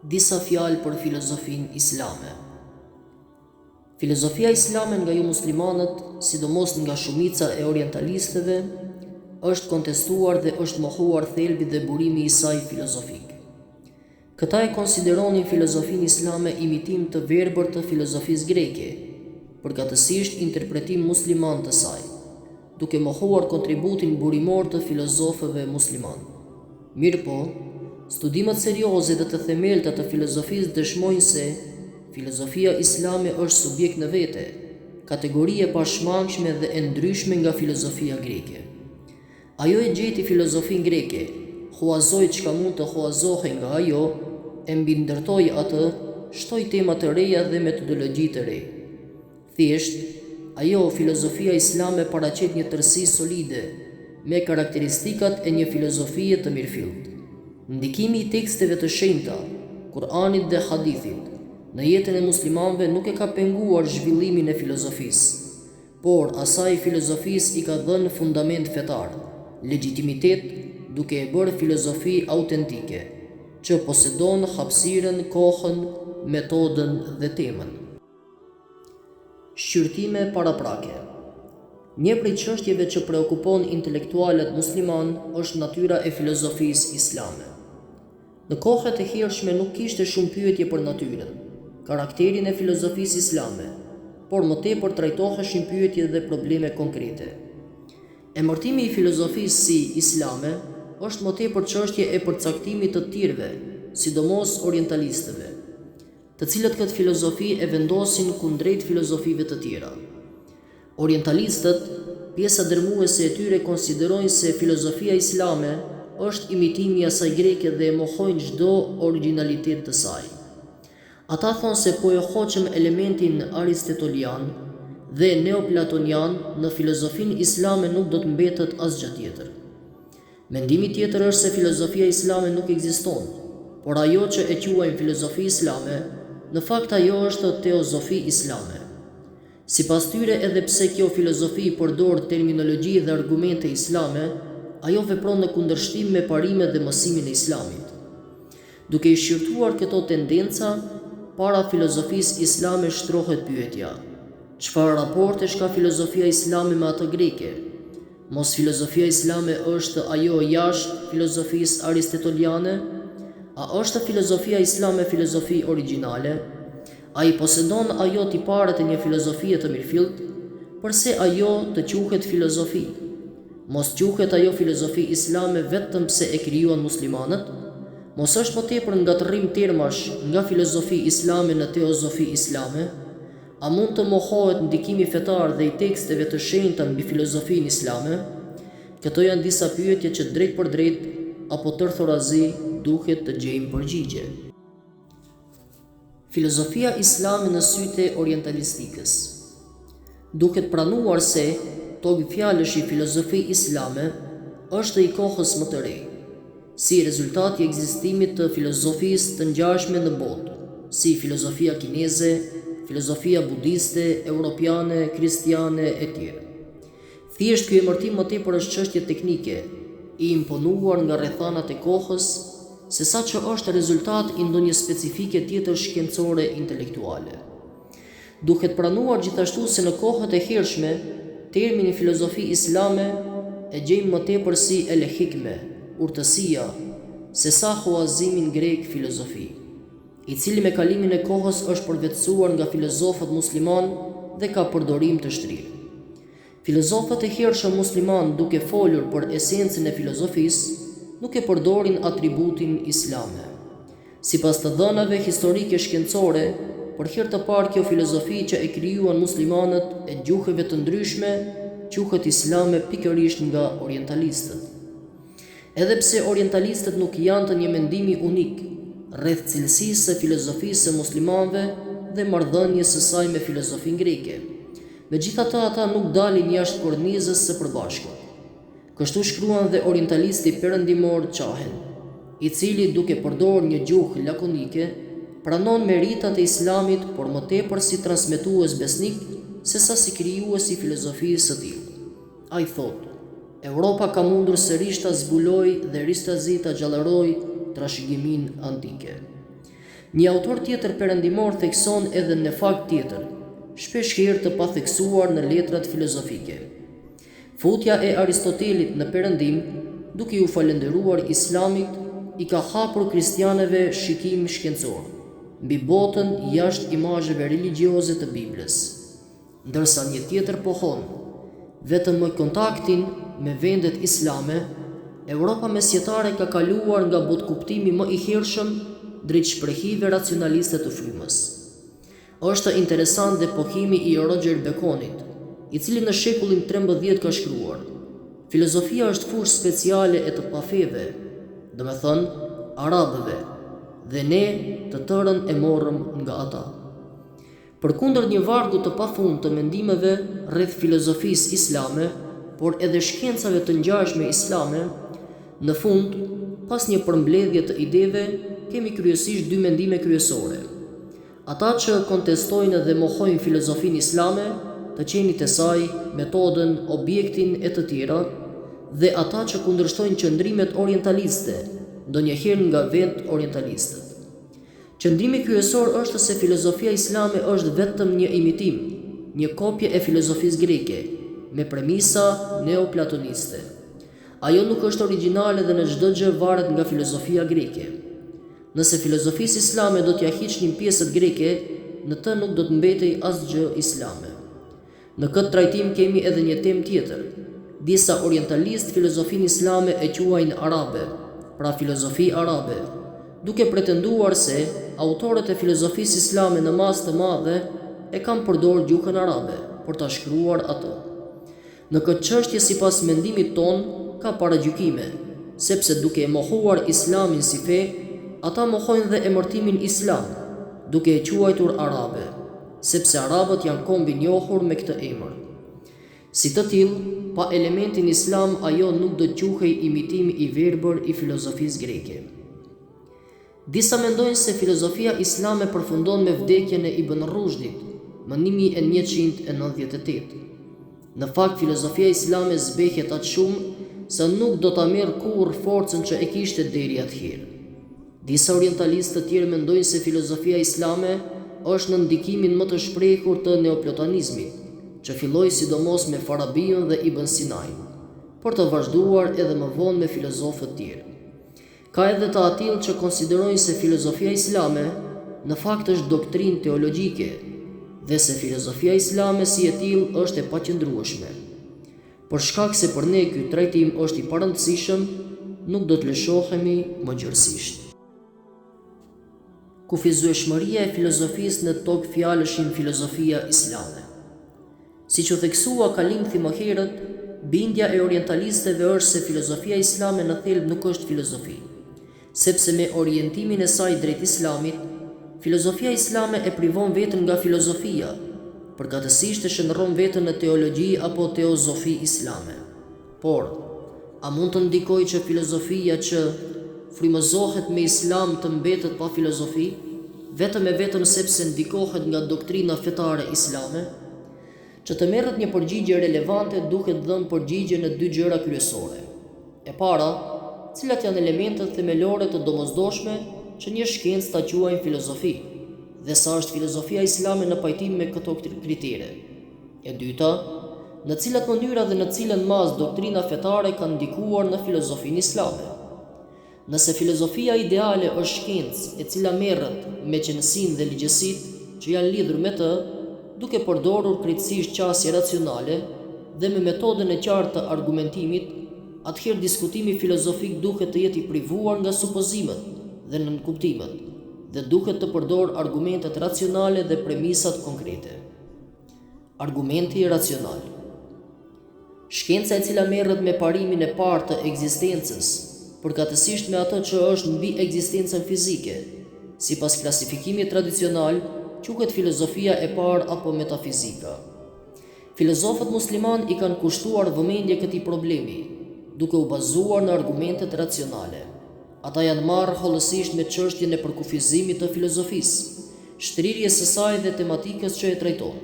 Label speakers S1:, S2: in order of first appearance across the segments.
S1: Disa fjalë për filozofinë islame. Filozofia islame nga ju muslimanët, sidomos nga shumica e orientalistëve, është kontestuar dhe është mohuar thelbi dhe burimi i saj filozofik. Këta e konsideronin filozofinë islame imitim të verbër të filozofisë greke, përgjithsisht interpretim musliman të saj, duke mohuar kontributin burimor të filozofëve musliman. Mirëpo, studimet serioze dhe të themelta të filozofisë dëshmojnë se filozofia islame është subjekt në vete, kategori e pashmangshme dhe e ndryshme nga filozofia greke. Ajo e gjeti filozofinë greke, huazoi çka mund të huazohej nga ajo, e mbi ndërtoi atë, shtoi tema të reja dhe metodologji të re. Thjesht, ajo filozofia islame paraqet një tërësi solide me karakteristikat e një filozofie të mirëfillt. Ndikimi i teksteve të shenjta, Kur'anit dhe Hadithit, në jetën e muslimanëve nuk e ka penguar zhvillimin e filozofisë, por asaj filozofisë i ka dhënë fundament fetar, legjitimitet, duke e bërë filozofi autentike, që posedon hapësirën, kohën, metodën dhe temën. Shqyrtime paraprake. Një prej çështjeve që preokupon intelektualët musliman është natyra e filozofisë islame. Në kohët e hershme nuk kishte shumë pyetje për natyrën, karakterin e filozofisë islame, por më tepër trajtoheshin pyetje dhe probleme konkrete. Emërtimi i filozofisë si islame është më tepër çështje e përcaktimit të tjerëve, sidomos orientalistëve, të cilët këtë filozofi e vendosin kundrejt filozofive të tjera. Orientalistët, pjesa dërmuese e tyre konsiderojnë se filozofia islame është imitimi i asaj greke dhe e mohojnë çdo origjinalitet të saj. Ata thonë se po e hoqëm elementin aristotelian dhe neoplatonian, në filozofinë islame nuk do të mbetet asgjë tjetër. Mendimi tjetër është se filozofia islame nuk ekziston, por ajo që e quajmë filozofi islame, në fakt ajo është teozofi islame. Sipas tyre, edhe pse kjo filozofi përdor terminologji dhe argumente islame, ajo vepron në kundërshtim me parimet dhe mësimin e islamit. Duke i shqyrtuar këto tendenca, para filozofisë islame shtrohet pyetja: çfarë raportesh ka filozofia islame me atë greke? Mos filozofia islame është ajo jashtë filozofisë aristoteliane? A është filozofia islame filozofi origjinale? A i posedon ajo tiparet e një filozofie të mirëfillt? Përse ajo të quhet filozofi? Mos quhet ajo filozofi islame vetëm pse e krijuan muslimanët? Mos është më tepër ngatërrim termash nga filozofi islame në teozofi islame? A mund të mohohet ndikimi fetar dhe i teksteve të shenjta mbi filozofinë islame? Këto janë disa pyetje që drejt për drejt apo tërthorazi duhet të gjejmë përgjigje. Filozofia islame në sytë e orientalistikës. Duhet pranuar se topi fjalësh i filozofi islame është i kohës më të re, si rezultat i ekzistimit të filozofisë të ngjashme në botë, si filozofia kineze, filozofia budiste, europiane, kristiane e tjerë. Thjesht ky emërtim më tepër është çështje teknike, i imponuar nga rrethanat e kohës, sesa që është rezultat i ndonjë specifike tjetër shkencore intelektuale. Duhet pranuar gjithashtu se në kohët e hershme, termini filozofi islame e gjejmë më tepër si el-hikme, urtësia, sesa huazimin grek filozofi, i cili me kalimin e kohës është përvetësuar nga filozofët musliman dhe ka përdorim të shtrirë. Filozofët e hershëm musliman, duke folur për esencën e filozofisë, nuk e përdorin atributin islame. Sipas të dhënave historike shkencore, për herë të parë kjo filozofi që e krijuan muslimanët e gjuhëve të ndryshme, quhet islame pikërisht nga orientalistët. Edhe pse orientalistët nuk janë të një mendimi unik rreth cilësisë së filozofisë së muslimanëve dhe marrëdhënies së saj me filozofinë greke, megjithatë ata nuk dalin jashtë kornizës së përbashkët. Kështu shkruan dhe orientalisti perëndimor Qahen, i cili duke përdorur një gjuhë lakonike, pranon meritat e islamit, por më tepër si transmetues besnik sesa si krijues i filozofisë së tij. Ai thotë: Europa ka mundur sërish ta zbulojë dhe ristazi ta xhallarojë trashëgiminë antike. Një autor tjetër perëndimor thekson edhe në fakt tjetër, shpesh herë të patheksuar në letrat filozofike. Futja e Aristotelit në perëndim, duke u falendëruar Islamit, i ka hapur kristianëve shikim shkencor mbi botën jashtë imazheve religjioze të Biblës, ndërsa një tjetër pohon vetëm me kontaktin me vendet islame, Europa mesjetare ka kaluar nga botkuptimi më i hershëm drejt shprehive racionaliste të frymës. Është interesant dhe pohimi i Roger Baconit, i cili në shekullin 13 ka shkruar: filozofia është fushë speciale e të pafeve, do me thënë arabëve, dhe ne të tërën e morëm nga ata. Përkundër një vargu të pafund të mendimeve rreth filozofisë islame, por edhe shkencave të ngjashme islame, në fund, pas një përmbledhje të ideve, kemi kryesisht dy mendime kryesore. Ata që kontestojnë dhe mohojnë filozofinë islame, të qenit e saj, metodën, objektin e të tjera, dhe ata që kundërshtojnë qëndrimet orientaliste, ndonjëherë nga vetë orientalistët. Qëndrimi kryesor është se filozofia islame është vetëm një imitim, një kopje e filozofisë greke, me premisa neoplatoniste. Ajo nuk është origjinale dhe në çdo gjë varet nga filozofia greke. Nëse filozofisë islame do t'ja hiqnin pjesët greke, në të nuk do të mbetej asgjë islame. Në këtë trajtim kemi edhe një temë tjetër. Disa orientalistë filozofinë islame e quajnë arabe, pra filozofi arabe, duke pretenduar se autorët e filozofisë islame në masë të madhe e kanë përdorur gjuhën arabe për ta shkruar atë. Në këtë çështje, sipas mendimit ton, ka paragjykime, sepse duke e mohuar islamin si fe, ata mohojnë dhe emërtimin islam, duke e quajtur arabe, sepse arabët janë kombi njohur me këtë emër. Si të tillë, pa elementin islam, ajo nuk do të quhej imitim i verbër i filozofisë greke. Disa mendojnë se filozofia islame përfundon me vdekjen e Ibn Rushdit më 1198. Në fakt, filozofia islame zbehet aq shumë se nuk do ta merr kurrë forcën që e kishte deri atëherë. Disa orientalistë të tjerë mendojnë se filozofia islame është në ndikimin më të shprehur të neoplatonizmit, që filloi sidomos me Farabiun dhe Ibn Sinain, por të vazhduar edhe më vonë me filozofët tjerë. Ka edhe të atill që konsiderojnë se filozofia islame në fakt është doktrinë teologjike dhe se filozofia islame si e tillë është e paqëndrueshme. Por shkak se për ne ky trajtim është i parëndësishëm, nuk do të lëshohemi më gjërësisht. Kufizueshmëria e filozofisë në tokë fjalëshin filozofia islame. Siç u theksua Kalimthi më herët, bindja e orientalistëve është se filozofia islame në thelb nuk është filozofi, sepse me orientimin e saj drejt islamit, filozofia islame e privon veten nga filozofia, përkatësisht e shndërron veten në teologji apo teozofi islame. Por, a mund të ndikojë që filozofia që frymëzohet me islam të mbetet pa filozofi, vetëm e vetëm sepse ndikohet nga doktrina fetare islame? Që të merret një përgjigje relevante, duhet dhënë përgjigje në dy gjëra kryesore. E para, cilat janë elementet themelore të domosdoshme që një shkencë ta quajë filozofi, dhe sa është filozofia islame në pajtim me këto kritere. E dyta, në cilat mënyra dhe në cilën mas doktrina fetare ka ndikuar në filozofinë islame. Nëse filozofia ideale është shkencë e cila merret me qenësinë dhe ligjësitë që janë lidhur me të, duke përdorur krejtësisht qasje racionale dhe me metodën e qartë të argumentimit, atëherë diskutimi filozofik duhet të jetë i privuar nga supozimet dhe nënkuptimet, dhe duhet të përdor argumentet racionale dhe premisat konkrete. Argumenti racional. Shkenca e cila merret me parimin e parë të ekzistencës, përkatësisht me atë që është mbi ekzistencën fizike, sipas klasifikimit tradicional, quhet filozofia e parë apo metafizika. Filozofët musliman i kanë kushtuar vëmendje këtij problemi, duke u bazuar në argumentet racionale. Ata janë marrë hollësisht me çështjen e përkufizimit të filozofisë, shtrirjes së saj dhe tematikës që e trajton,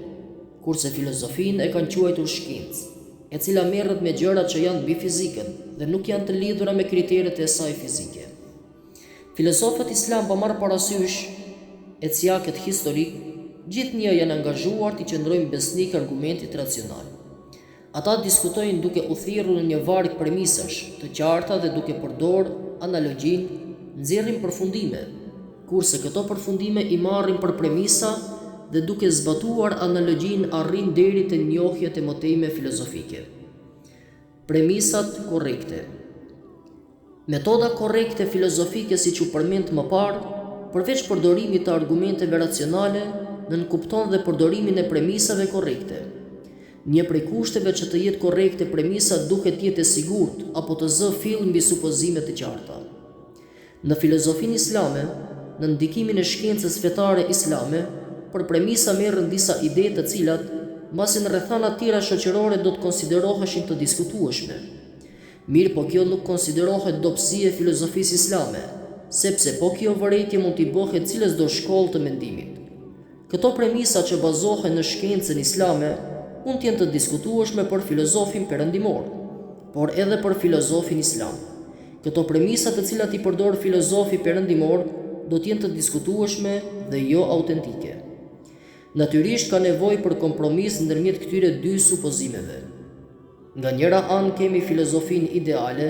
S1: kurse filozofinë e kanë quajtur shkencë, e cila merret me gjërat që janë mbi fizikën dhe nuk janë të lidhura me kriteret e saj fizike. Filozofët islam pa marrë parasysh e cjakët historik, gjithë një janë angazhuar të qëndrojnë besnik argumentit racional. Ata diskutojnë duke u thirrur në një varg premisash të qarta dhe duke përdorur analogjin, nxjerrin përfundime, kurse këto përfundime i marrin për premisa dhe duke zbatuar analogjin arrin deri te njohjet e motejme filozofike. Premisat korrekte. Metoda korrekte filozofike siç u përmend më parë, përveç përdorimit të argumenteve racionale, nënkupton dhe përdorimin e premisave korrekte. Një prej kushteve që të jetë korrekte premisa duhet të jetë e sigurt apo të zë fill mbi supozime të qarta. Në filozofinë islame, në ndikimin e shkencës fetare islame, për premisa merren disa ide të cilat, mbasi në rrethana të tjera shoqërore do të konsideroheshin të diskutueshme. Mirë, po kjo nuk konsiderohet dobësi e filozofisë islame, sepse po kjo vërejtje mund t'i bëhet cilës do shkollë të mendimit. Këto premisa që bazohen në shkencën islame mund t'jenë të diskutueshme për filozofin perëndimor, por edhe për filozofin islam. Këto premisa të cilat i përdor filozofi perëndimor do t'jenë të diskutueshme dhe jo autentike. Natyrisht ka nevojë për kompromis ndërmjet këtyre dy supozimeve. Nga njëra anë kemi filozofinë ideale,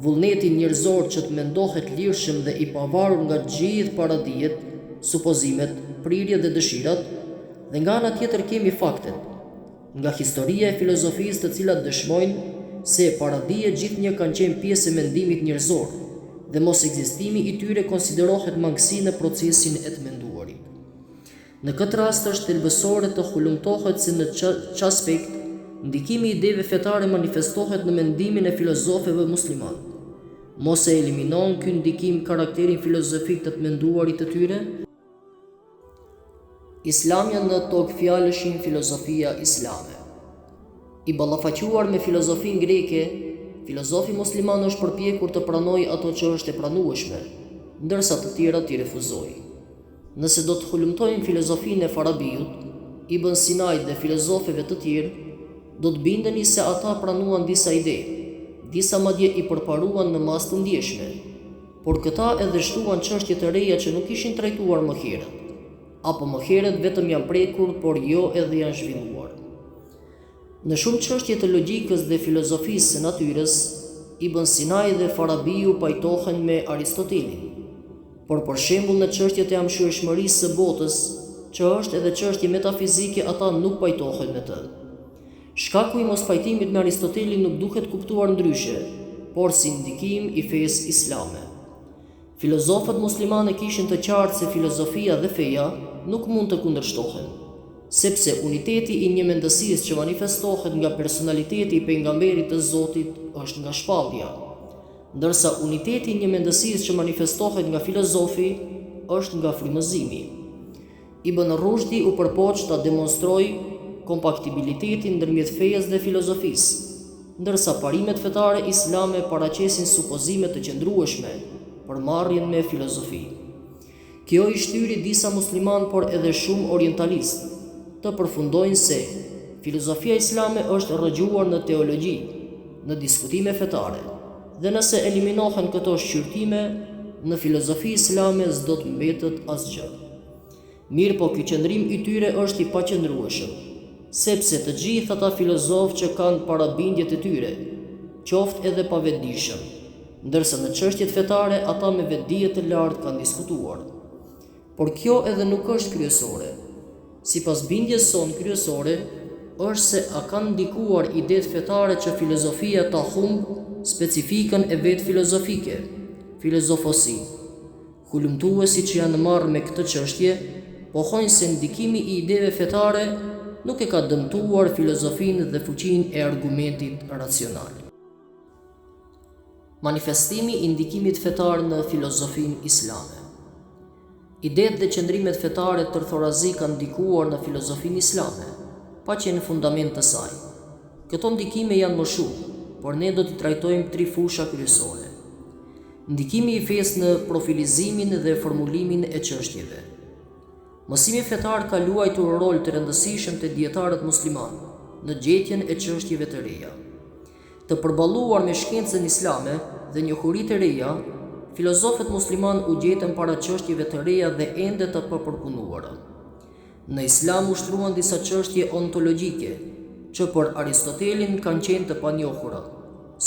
S1: vullnetin njerëzor që të mendohet lirshëm dhe i pavarur nga gjithë paradijet, supozimet, prirjet dhe dëshirat, dhe nga ana tjetër kemi faktet, nga historia e filozofisë të cilat dëshmojnë se paradije gjithnjë kanë qenë pjesë e mendimit njerëzor dhe mos ekzistimi i tyre konsiderohet mangësi në procesin e të menduarit. Në këtë rast është thelbësore të hulumtohet se në ç'aspekt ndikimi i ideve fetare manifestohet në mendimin e filozofëve musliman. Mos e eliminon ky ndikim karakterin filozofik të menduarit të tyre. Islamja në tokë fjalëshin filozofia islame. I ballafaquar me filozofinë greke, filozofi musliman është përpjekur të pranojë ato që është e pranueshme, ndërsa të tjerat i refuzojnë. Nëse do të hulumtojmë filozofinë e Farabiut, Ibn Sinait dhe filozofëve të tjerë, do të bindeni se ata pranuan disa ide, disa madje i përparuan në mas të ndjeshme, por këta edhe shtuan çështje të reja që nuk ishin trajtuar më herët, apo më herët vetëm janë prekur, por jo edhe janë zhvilluar. Në shumë çështje të logjikës dhe filozofisë së natyrës, Ibn Sinai dhe Farabiu pajtohen me Aristotelin, por për shembull në çështjet e amshueshmërisë së botës, që është edhe çështje metafizike, ata nuk pajtohen me të. Shkaku i mospajtimit me Aristotelin nuk duhet kuptuar ndryshe, por si ndikim i fesë islame. Filozofët muslimane kishin të qartë se filozofia dhe feja nuk mund të kundërshtohen, sepse uniteti i një mendësisë që manifestohet nga personaliteti i pejgamberit të Zotit është nga shpallja, ndërsa uniteti i një mendësisë që manifestohet nga filozofi është nga frymëzimi. Ibn Rushdi u përpoq ta demonstrojë kompatibilitetin ndërmjet fejes dhe filozofisë, ndërsa parimet fetare islame paraqesin supozime të qëndrueshme për marrjen me filozofi. Kjo i shtyri disa musliman, por edhe shumë orientalistë, të përfundojnë se filozofia islame është rrëgjuar në teologji, në diskutime fetare, dhe nëse eliminohen këto shqyrtime, në filozofi islame s'do të mbetet asgjë. Mirë, po ky qëndrim i tyre është i paqëndrueshëm, sepse të gjithë ata filozofë që kanë parabindjet e tyre, qoftë edhe pa vetëdijshëm, ndërsa në çështjet fetare ata me vetdije të lartë kanë diskutuar. Por kjo edhe nuk është kryesore. Sipas bindjes sonë kryesore, është se a kanë ndikuar idetë fetare që filozofia ta humbë specifikën e vetë filozofike, filozofosi. Hulumtuesi që janë marrë me këtë çështje, pohojnë se ndikimi i ideve fetare nuk e ka dëmtuar filozofinë dhe fuqinë e argumentit racional. Manifestimi i ndikimit fetar në filozofinë islame. Idetë dhe qëndrimet fetare tërthorazi kanë ndikuar në filozofinë islame, pa qenë fundament të saj. Këto ndikime janë më shumë, por ne do t'i trajtojmë 3 fusha kryesore. Ndikimi i fesë në profilizimin dhe formulimin e çështjeve. Mësimi fetar ka luajtur rol të rëndësishëm te dietarët musliman në gjetjen e çështjeve të reja. Të përballuar me shkencën islame dhe njohuritë e reja, filozofët musliman u gjetën para çështjeve të reja dhe ende të papërpunuara. Në Islam ushtruan disa çështje ontologjike, që për Aristotelin kanë qenë të panjohura,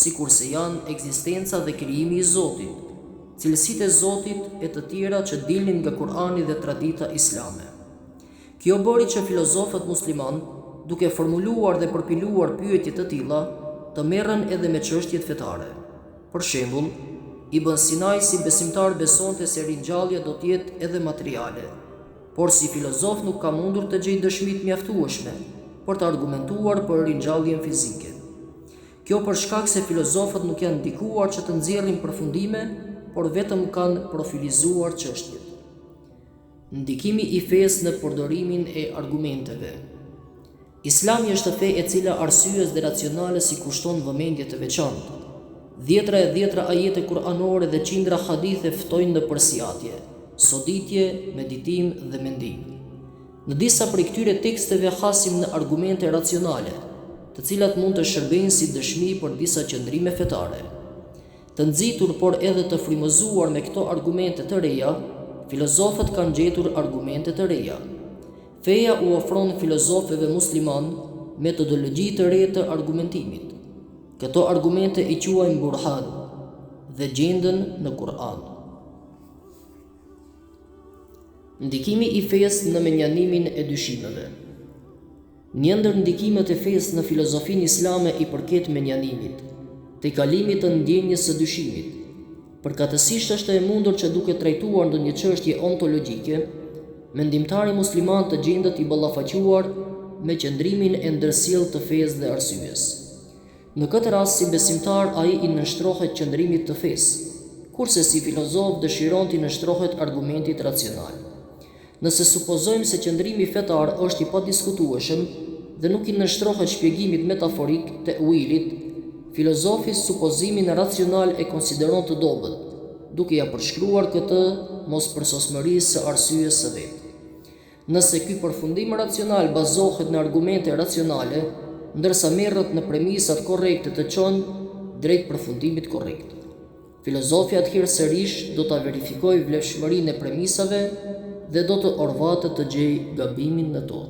S1: sikurse janë ekzistenca dhe krijimi i Zotit, cilësitë e Zotit e të tjera që dilnin nga Kurani dhe tradita islame. Kjo bëri që filozofët musliman, duke formuluar dhe përpiluar pyetje të tilla, të merren edhe me çështjet fetare. Për shembull, Ibn Sinai si besimtar besonte se ringjallja do të jetë edhe materiale, por si filozof nuk ka mundur të gjejë dëshmi të mjaftueshme për të argumentuar për ringjalljen fizike. Kjo për shkak se filozofët nuk janë ndikuar që të nxjerrin përfundime, por vetëm kanë profilizuar çështjet. Ndikimi i fesë në përdorimin e argumenteve. Islami është fe e cila arsyes dhe racionale si kushton vëmendje të veçantë. Dhjetra ajete kuranore dhe qindra hadithe ftojnë në përsjatje, soditje, meditim dhe mendim. Në disa prej këtyre teksteve hasim në argumente racionale, të cilat mund të shërbejnë si dëshmi për disa qëndrime fetare. Të nxitur por edhe të frymëzuar me këto argumente të reja, filozofët kanë gjetur argumente të reja. Feja u ofron filozofëve musliman metodologji të re të argumentimit. Këto argumente i quajmë burhan dhe gjenden në Kur'an. Ndikimi i fesë në menjanimin e dyshimeve. Një ndër ndikimet e fesë në filozofinë islame i përket menjanimit, te kalimit të ndjenjes së dyshimit. Përkatësisht është e mundur që duke trajtuar ndonjë çështje ontologjike, mendimtari musliman të gjendet i ballafaquar me qëndrimin e ndërsjellë të fesë dhe arsyes. Në këtë rast, si besimtar, ai i nënshtrohet qëndrimit të fesë, kurse si filozof dëshiron t'i nënshtrohet argumentit racional. Nëse supozojmë se qëndrimi fetar është i padiskutueshëm dhe nuk i nënshtrohet shpjegimit metaforik të uilit, filozofi supozimin racional e konsideron të dobët, duke ja përshkruar këtë mospërsosmërisë së arsyes së vet. Nëse ky përfundim racional bazohet në argumente racionale, ndërsa merret në premisat korrekte të çon drejt përfundimit korrekt. Filozofi atëherë sërish do ta verifikojë vlefshmërinë e premisave dhe do të orvatet të gjejë gabimin në to.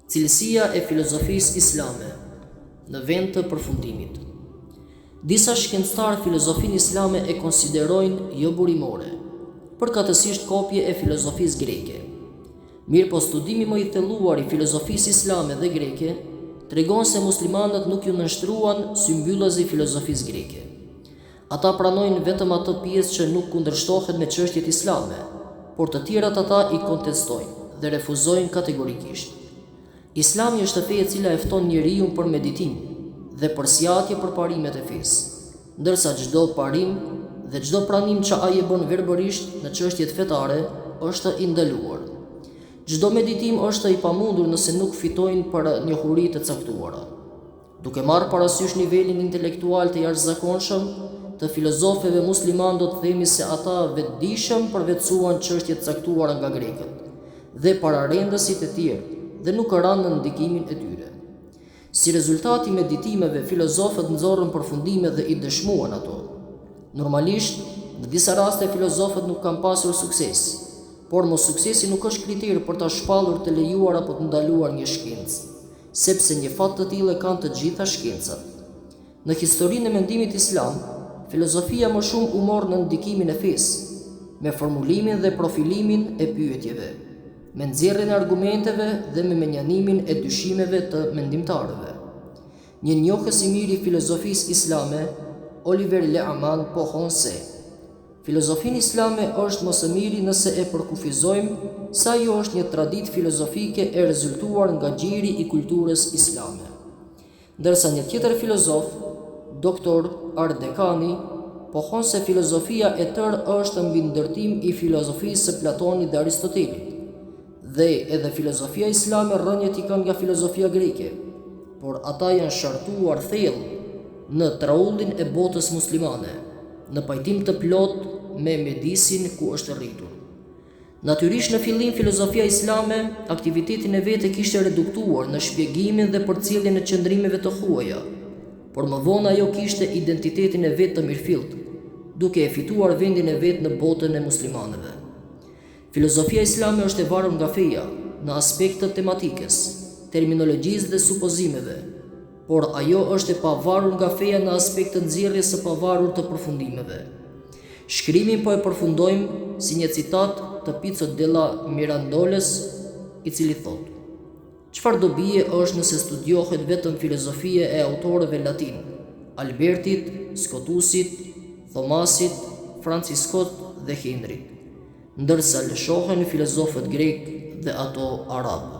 S1: Cilësia e filozofisë islame në vend të përfundimit. Disa shkencëtarë filozofinë islame e konsiderojnë jo burimore, përkatësisht kopje e filozofisë greke. Mirë po studimi më i thelluar i filozofisë islame dhe greke tregon se muslimanët nuk ju nënshtruan symbyllëzi filozofisë greke. Ata pranojnë vetëm atë pjesë që nuk kundërshtohet me çështjet islame, por të tjerat ata i kontestojnë dhe refuzojnë kategorikisht. Islami është fe e cila e fton njeriu për meditim dhe përsjatje për parimet e fesë, ndërsa çdo parim dhe çdo pranim që ai e bën verbërisht në çështjet fetare është i ndaluar. Çdo meditim është i pamundur nëse nuk fitojnë për njohuri të caktuara. Duke marrë parasysh nivelin intelektual të jashtëzakonshëm të filozofëve musliman, do të themi se ata vetëdijshëm përvetësuan çështjet caktuara nga grekët dhe pararendësit e tjerë dhe nuk ranë në ndikimin e tyre. Si rezultat i meditimeve, filozofët nxorrën përfundime dhe i dëshmuan ato. Normalisht, në disa raste filozofët nuk kanë pasur sukses, por mos suksesi nuk është kriter për ta shpallur të lejuar apo të ndaluar një shkencë, sepse një fat të tillë kanë të gjitha shkencat. Në historinë e mendimit islam, filozofia më shumë u mor në ndikimin e fesë, me formulimin dhe profilimin e pyetjeve, me nxjerrjen e argumenteve dhe me menjanimin e dyshimeve të mendimtarëve. Një njohës i mirë i filozofisë islame, Oliver Leaman, pohon se filozofinë islame është më së miri nëse e përkufizojmë se ajo është një traditë filozofike e rezultuar nga gjiri i kulturës islame. Ndërsa një tjetër filozof, Dr. Ardekani, pohon se filozofia e tërë është mbi ndërtim i filozofisë së Platonit dhe Aristotelit, dhe edhe filozofia islame rrënjët i kanë nga filozofia greke, por ata janë shartuar thellë në traullin e botës muslimane, në pajtim të plot me mjedisin ku është rritur. Natyrisht në fillim filozofia islame aktivitetin e vet e kishte reduktuar në shpjegimin dhe përcjelljen e qëndrimeve të huaja, por më vonë ajo kishte identitetin e vet të mirëfillt duke e fituar vendin e vetë në botën e muslimanëve. Filozofia islame është e varur nga feja në aspektet tematikës, terminologjisë dhe supozimeve, por ajo është e pavarur nga feja në aspektet nxjerrjes së pavarur të përfundimeve. Shkrimin po e përfundojmë si një citat të Pico della Mirandoles, i cili thotë: "Çfarë do bie është nëse studiohet vetëm filozofia e autorëve latin, Albertit, Scotusit, Thomasit, Franciskot dhe Henrit, ndërsa lëshohen filozofët grek dhe ato arab."